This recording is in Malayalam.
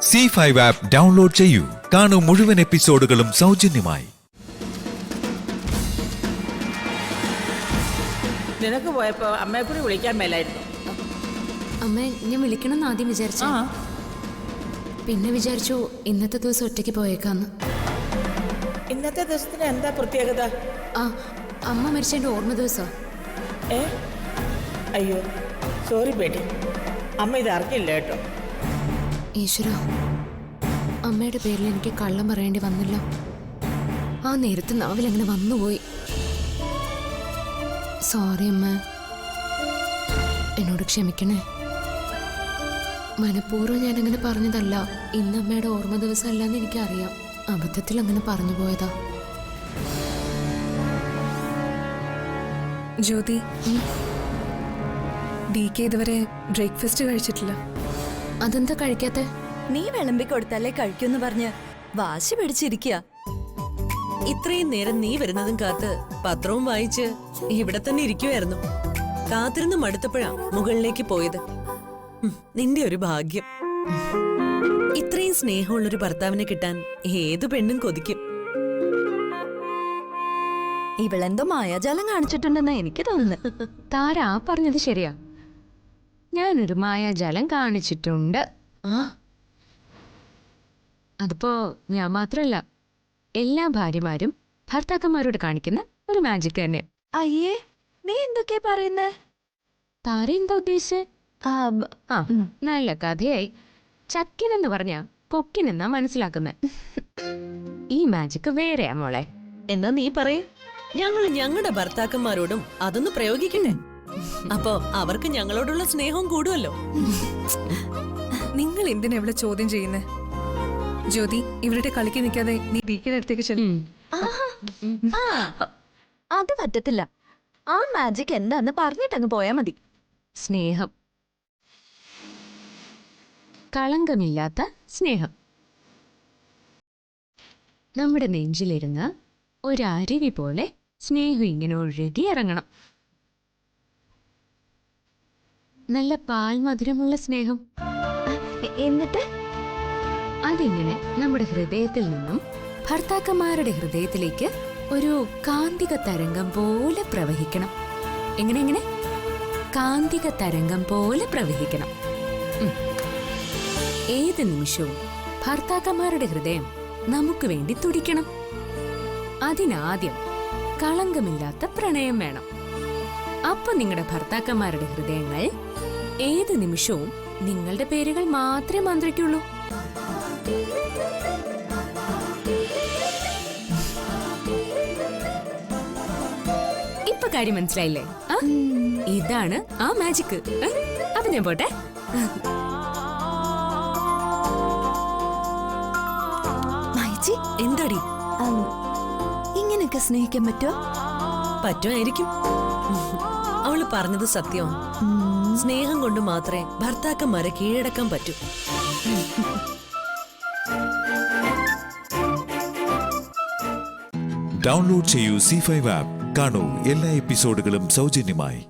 C5 ആപ്പ് ഡൗൺലോഡ് ചെയ്യൂ. കാണൂ മുഴുവൻ എപ്പിസോഡുകളും സൗജന്യമായി. നിനക്ക് പോയപ്പോ അമ്മയെ കൂടി വിളിക്കാൻ മേലായിരുന്നു. അമ്മ ഞാൻ വിളിക്കണം ആദ്യം വിചാരിച്ചു, പിന്നെ വിചാരിച്ചു ഇന്നത്തെ ദിവസം ഒറ്റയ്ക്ക് പോയേക്കാന്ന്. ഇന്നത്തെ ദിവസത്തിന് എന്താ പ്രത്യേകത? അമ്മ മരിച്ചതിന്റെ ഓർമ്മ ദിവസം. അയ്യോ സോറി ബേട്ടി, അമ്മ ഇത് അറിഞ്ഞില്ല കേട്ടോ. ഈശ്വര, അമ്മയുടെ പേരിൽ എനിക്ക് കള്ളം പറയേണ്ടി വന്നില്ല. ആ നേരത്തെ നാവിലങ്ങനെ വന്നുപോയി. സോറി അമ്മ, എന്നോട് ക്ഷമിക്കണേ. മനഃപൂർവ്വം ഞാനങ്ങനെ പറഞ്ഞതല്ല. ഇന്ന് അമ്മയുടെ ഓർമ്മ ദിവസം അല്ലാന്ന് എനിക്കറിയാം. അബദ്ധത്തിൽ അങ്ങനെ പറഞ്ഞു പോയതാ. ജ്യോതി, DK ഇതുവരെ ബ്രേക്ക്ഫാസ്റ്റ് കഴിച്ചിട്ടില്ല. അതെന്താ കഴിക്കാത്തെ? നീ വിളമ്പി കൊടുത്താലേ കഴിക്കുമെന്ന് പറഞ്ഞ് വാശി പിടിച്ചിരിക്കുക. ഇത്രയും നേരം നീ വരുന്നതും കാത്ത് പത്രവും വായിച്ച് ഇവിടെ തന്നെ ഇരിക്കുവായിരുന്നു. കാത്തിരുന്ന് മടുത്തപ്പോഴാ മുകളിലേക്ക് പോയത്. നിന്റെ ഒരു ഭാഗ്യം. ഇത്രയും സ്നേഹമുള്ളൊരു ഭർത്താവിനെ കിട്ടാൻ ഏതു പെണ്ണും കൊതിക്കും. ഇവളെന്തോ മായാജാലം കാണിച്ചിട്ടുണ്ടെന്ന് എനിക്ക് തോന്നുന്നു. താരാ പറഞ്ഞത് ശരിയാ, ഞാനൊരു മായാജാലം കാണിച്ചിട്ടുണ്ട്. അതിപ്പോ ഞാൻ മാത്രല്ല, എല്ലാ ഭാര്യമാരും ഭർത്താക്കന്മാരോട് കാണിക്കുന്ന ഒരു മാജിക് തന്നെ. അയ്യേ, നീ എന്തൊക്കെയാ പറയുന്നേ? താര എന്താ ഉദ്ദേശിച്ചേ? നല്ല കഥയായി. ചക്കിനെന്ന് പറഞ്ഞ കൊക്കിനെന്നാ മനസ്സിലാക്കുന്നെ. ഈ മാജിക് വേറെയാ മോളെ. എന്നാ നീ പറയേ, ഞങ്ങളുടെ ഭർത്താക്കന്മാരോടും അതൊന്ന് പ്രയോഗിക്കണ്ടേ? അപ്പോ അവർക്ക് ഞങ്ങളോടുള്ള സ്നേഹവും കൂടുമല്ലോ. നിങ്ങൾ എന്തിനാ ഇവിടെ ചോദ്യം ചെയ്യുന്നേ? ജ്യോതി, ഇവരുടെ കളിക്ക് നിൽക്കാതെ നീ DK അടുത്തേക്ക് ചെല്ലും. അത് പറ്റത്തില്ല. ആ മാജിക് എന്താന്ന് പറഞ്ഞിട്ടങ്ങ് പോയാ മതി. സ്നേഹം, കളങ്കമില്ലാത്ത സ്നേഹം. നമ്മുടെ നെഞ്ചിലിരുന്ന് ഒരരുവി പോലെ സ്നേഹം ഇങ്ങനെ ഒഴുകി ഇറങ്ങണം. നല്ല പാൽമധുരമുള്ള സ്നേഹം. എന്നിട്ട് അതിങ്ങനെ നമ്മുടെ ഹൃദയത്തിൽ നിന്നും ഭർത്താക്കന്മാരുടെ ഹൃദയത്തിലേക്ക് ഒരു കാന്തിക തരംഗം പോലെ പ്രവഹിക്കണം. എങ്ങനെ കാന്തിക തരംഗം പോലെ പ്രവഹിക്കണം. ഏത് നിമിഷവും ഭർത്താക്കന്മാരുടെ ഹൃദയം നമുക്ക് വേണ്ടി തുടിക്കണം. അതിനാദ്യം കളങ്കമില്ലാത്ത പ്രണയം വേണം. അപ്പൊ നിങ്ങളുടെ ഭർത്താക്കന്മാരുടെ ഹൃദയങ്ങൾ ഏത് നിമിഷവും നിങ്ങളുടെ പേരുകൾ മാത്രമേ മന്ത്രിക്കുള്ളൂ. ഇപ്പൊ കാര്യം മനസ്സിലായില്ലേ? ഇതാണ് ആ മാജിക്. അപ്പൊ ഞാൻ പോട്ടെ. എന്താടി, ഇങ്ങനെയൊക്കെ സ്നേഹിക്കാൻ പറ്റുമോ? പറ്റുമായിരിക്കും. അവള് പറഞ്ഞത് സത്യമാണ്. സ്നേഹം കൊണ്ട് മാത്രമേ ഭർത്താക്കന്മാരെ കീഴടക്കാൻ പറ്റൂ. ഡൗൺലോഡ് ചെയ്യൂ C5 ആപ്പ്. കാണൂ എല്ലാ എപ്പിസോഡുകളും സൗജന്യമായി.